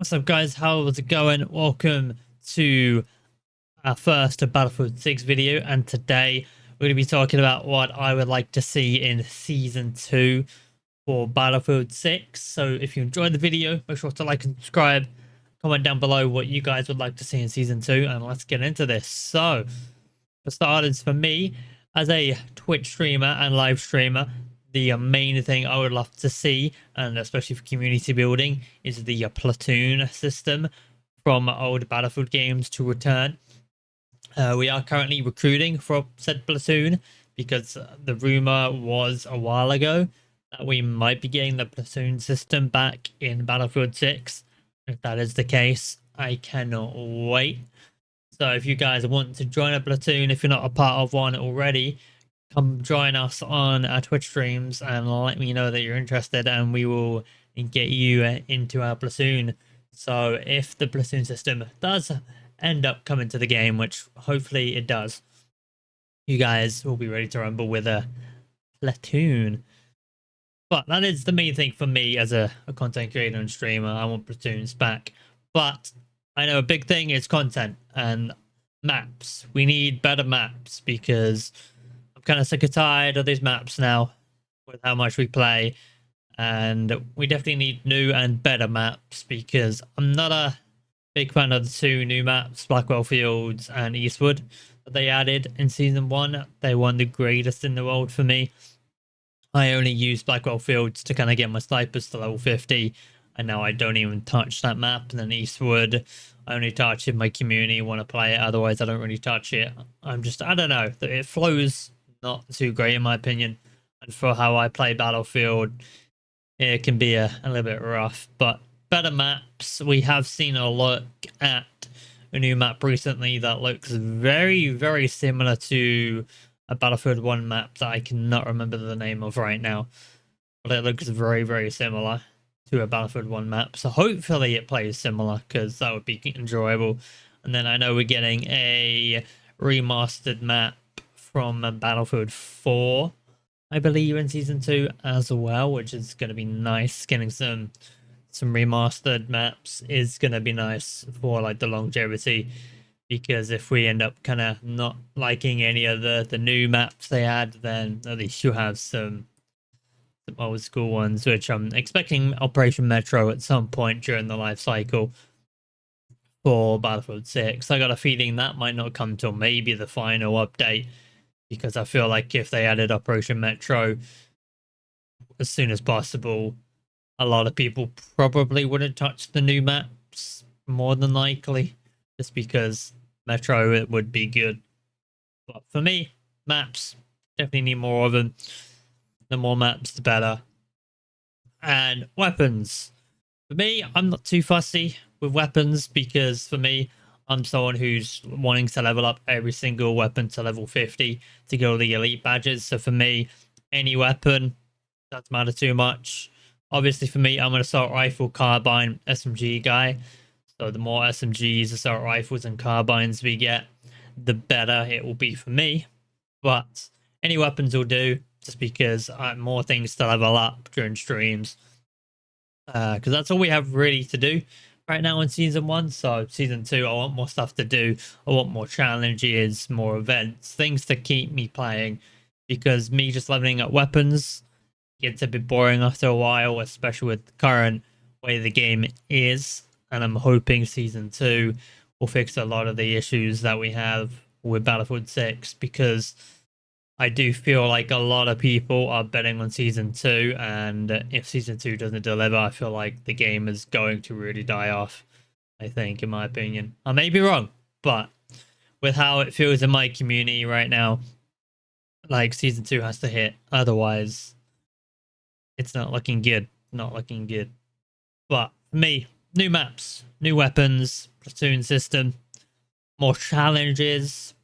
What's up, guys? How's it going? Welcome to our first Battlefield 6 video, and today we're going to be talking about what I would like to see in Season 2 for Battlefield 6. So if you enjoyed the video, make sure to like and subscribe, comment down below what you guys would like to see in Season 2, and let's get into this. So, for starters, for me, as a Twitch streamer and live streamer, the main thing I would love to see, and especially for community building, is the platoon system from old Battlefield games to return. We are currently recruiting for said platoon because the rumor was a while ago that we might be getting the platoon system back in Battlefield 6. If that is the case, I cannot wait. So if you guys want to join a platoon, if you're not a part of one already, come join us on our Twitch streams and let me know that you're interested, and we will get you into our platoon. So if the platoon system does end up coming to the game, which hopefully it does, you guys will be ready to rumble with a platoon. But that is the main thing for me as a content creator and streamer. I want platoons back. But I know a big thing is content and maps. We need better maps because I'm kind of sick and tired of these maps now with how much we play. And we definitely need new and better maps because I'm not a big fan of the two new maps, Blackwell Fields and Eastwood, that they added in Season 1. They won the greatest in the world for me. I only use Blackwell Fields to kind of get my snipers to level 50, and now I don't even touch that map. And then Eastwood, I only touch if my community want to play it, otherwise I don't really touch it. I don't know, it flows not too great in my opinion, and for how I play Battlefield, it can be a little bit rough. But better maps, we have seen a look at a new map recently that looks very, very similar to a Battlefield 1 map that I cannot remember the name of right now, but it looks very, very similar to a Battlefield 1 map. So hopefully it plays similar, because that would be enjoyable. And then I know we're getting a remastered map from Battlefield 4, I believe, in Season 2 as well, which is going to be nice. Getting some remastered maps is going to be nice for like the longevity, because if we end up kind of not liking any of the new maps they add, then at least you have some old school ones, which I'm expecting Operation Metro at some point during the life cycle for Battlefield 6. I got a feeling that might not come till maybe the final update, because I feel like if they added Operation Metro as soon as possible, a lot of people probably wouldn't touch the new maps, more than likely, just because Metro, it would be good. But for me, maps, definitely need more of them. The more maps, the better. And weapons. For me, I'm not too fussy with weapons, because for me, I'm someone who's wanting to level up every single weapon to level 50 to get all the elite badges. So for me, any weapon doesn't matter too much. Obviously, for me, I'm an assault rifle, carbine, SMG guy. So the more SMGs, assault rifles, and carbines we get, the better it will be for me. But any weapons will do, just because I have more things to level up during streams. Because that's all we have really to do right now in Season 1. So Season 2, I want more stuff to do. I want more challenges, more events, things to keep me playing. Because me just leveling up weapons gets a bit boring after a while, especially with the current way the game is. And I'm hoping Season 2 will fix a lot of the issues that we have with Battlefield 6, because I do feel like a lot of people are betting on Season 2, and if Season 2 doesn't deliver, I feel like the game is going to really die off, I think, in my opinion. I may be wrong, but with how it feels in my community right now, like Season 2 has to hit, otherwise it's not looking good. Not looking good. But for me, new maps, new weapons, platoon system, more challenges,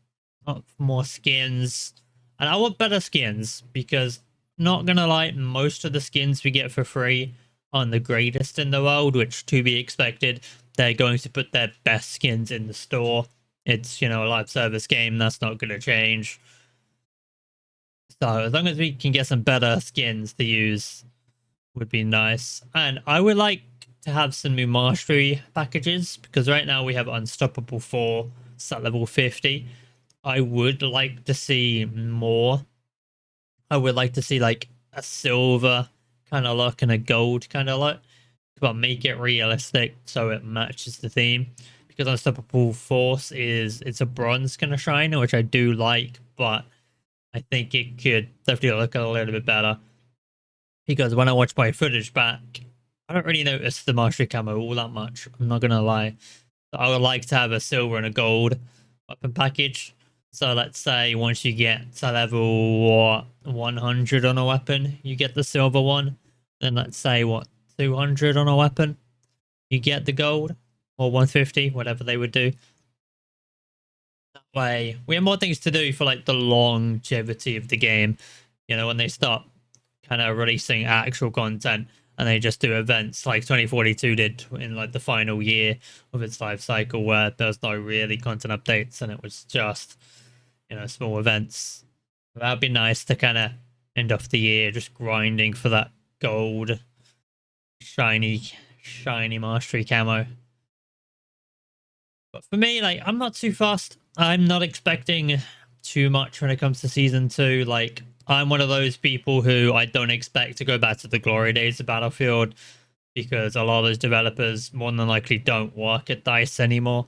more skins. And I want better skins, because, not gonna lie, most of the skins we get for free aren't the greatest in the world, which, to be expected. They're going to put their best skins in the store. It's, a live service game, that's not gonna change. So as long as we can get some better skins to use, would be nice. And I would like to have some new mastery packages, because right now we have Unstoppable 4 at level 50. I would like to see more. I would like to see like a silver kind of look and a gold kind of look, but make it realistic so it matches the theme. Because Unstoppable Force it's a bronze kind of shiner, which I do like, but I think it could definitely look a little bit better. Because when I watch my footage back, I don't really notice the mastery camo all that much. I'm not gonna lie. I would like to have a silver and a gold weapon package. So let's say once you get to level 100 on a weapon, you get the silver one. Then let's say 200 on a weapon, you get the gold, or 150, whatever they would do. That way, we have more things to do for like the longevity of the game. You know, when they start kind of releasing actual content and they just do events like 2042 did in like the final year of its life cycle, where there's no really content updates and it was just, you know, small events. That'd be nice to kind of end off the year just grinding for that gold shiny mastery camo. But for me, like, I'm not too fast. I'm not expecting too much when it comes to season 2. Like, I'm one of those people who I don't expect to go back to the glory days of Battlefield, because a lot of those developers more than likely don't work at DICE anymore.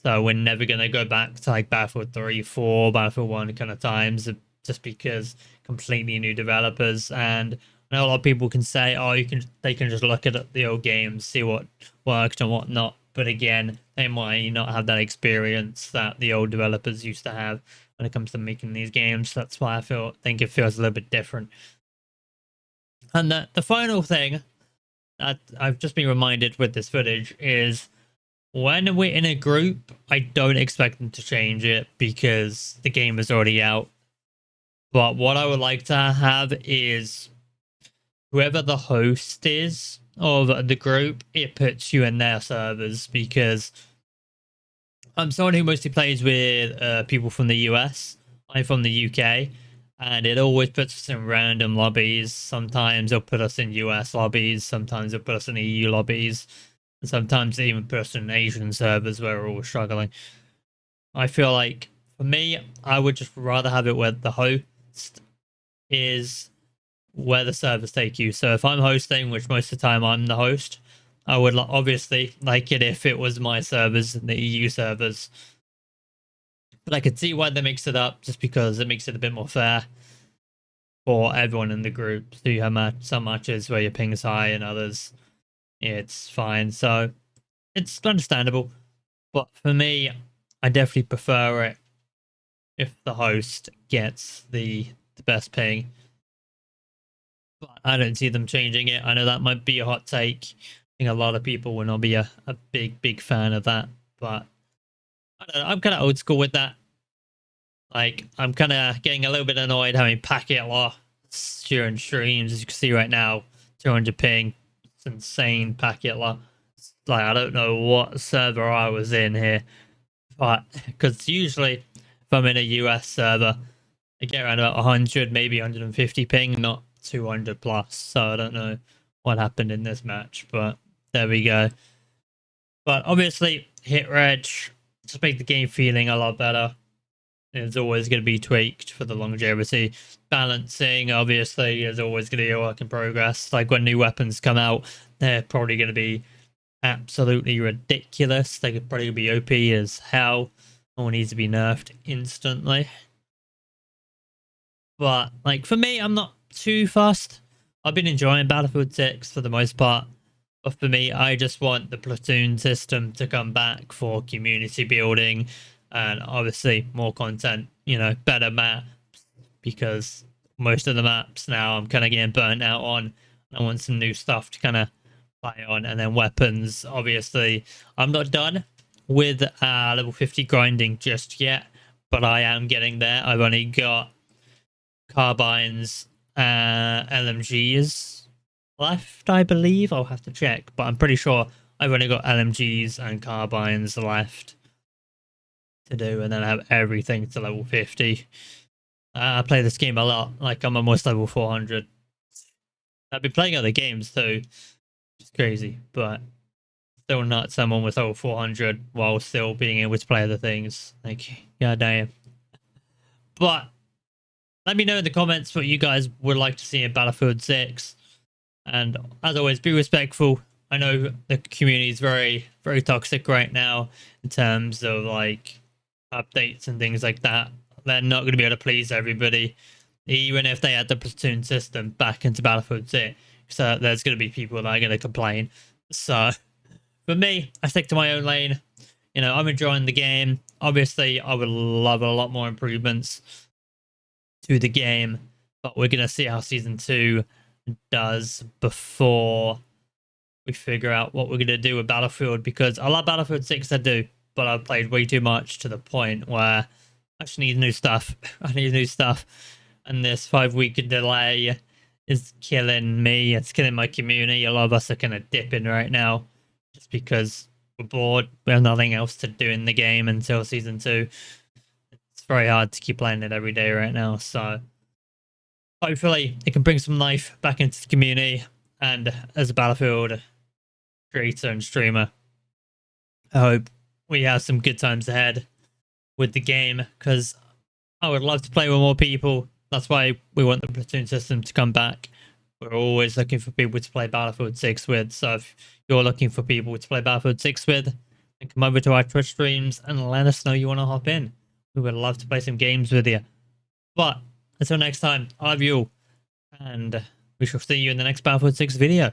So we're never going to go back to like Battlefield 3, 4, Battlefield 1 kind of times, just because completely new developers. And I know a lot of people can say, oh, they can just look at the old games, see what worked and what not. But again, they might not have that experience that the old developers used to have when it comes to making these games. That's why I think it feels a little bit different. And the final thing that I've just been reminded with this footage is, when we're in a group, I don't expect them to change it because the game is already out. But what I would like to have is, whoever the host is of the group, it puts you in their servers, because I'm someone who mostly plays with people from the US. I'm from the UK, and it always puts us in random lobbies. Sometimes it'll put us in US lobbies, sometimes it'll put us in EU lobbies, and sometimes they even put us in Asian servers where we're all struggling. I feel like, for me, I would just rather have it where the host is where the servers take you. So if I'm hosting, which most of the time I'm the host, I would obviously like it if it was my servers and the EU servers. But I could see why they mix it up, just because it makes it a bit more fair for everyone in the group. So you have some matches where your ping is high and others it's fine. So it's understandable. But for me, I definitely prefer it if the host gets the best ping. But I don't see them changing it. I know that might be a hot take. I think a lot of people will not be a big fan of that. But I don't know, I'm kind of old school with that. Like, I'm kind of getting a little bit annoyed having packet loss during streams. As you can see right now, 200 ping. It's insane packet loss. Like, I don't know what server I was in here. But, because usually if I'm in a US server, I get around about 100, maybe 150 ping, not 200 plus. So I don't know what happened in this match, but there we go. But obviously, hit reg just make the game feeling a lot better. It's always going to be tweaked for the longevity. Balancing, obviously, is always going to be a work in progress. Like, when new weapons come out, they're probably going to be absolutely ridiculous. They could probably be OP as hell. All needs to be nerfed instantly. But, like, for me, I'm not too fussed. I've been enjoying Battlefield 6 for the most part. But for me, I just want the platoon system to come back for community building and obviously more content, you know, better maps, because most of the maps now I'm kind of getting burnt out on. I want some new stuff to kind of play on. And then weapons, obviously, I'm not done with level 50 grinding just yet, but I am getting there. I've only got carbines, LMGs left, I believe. I'll have to check, but I'm pretty sure I've only got LMGs and carbines left to do, and then I have everything to level 50. I play this game a lot. Like, I'm almost level 400. I've been playing other games too, It's crazy, but still not someone with over 400 while still being able to play other things. Like, god damn. But let me know in the comments what you guys would like to see in Battlefield 6. And as always, be respectful. I know the community is very, very toxic right now in terms of like updates and things like that. They're not going to be able to please everybody, even if they add the platoon system back into Battlefield 6. So there's going to be people that are going to complain. So for me, I stick to my own lane. You know, I'm enjoying the game. Obviously, I would love a lot more improvements to the game, but we're going to see how Season 2 does before we figure out what we're going to do with Battlefield, because I love Battlefield 6, I do, but I've played way too much to the point where I just need new stuff. I need new stuff. And this 5-week delay is killing me. It's killing my community. A lot of us are kind of dipping right now just because we're bored. We have nothing else to do in the game until Season 2. It's very hard to keep playing it every day right now. So hopefully it can bring some life back into the community. And as a Battlefield creator and streamer, I hope we have some good times ahead with the game, because I would love to play with more people. That's why we want the platoon system to come back. We're always looking for people to play Battlefield 6 with. So if you're looking for people to play Battlefield 6 with, then come over to our Twitch streams and let us know you want to hop in. We would love to play some games with you. But until next time, I love you all, and we shall see you in the next Battlefield 6 video.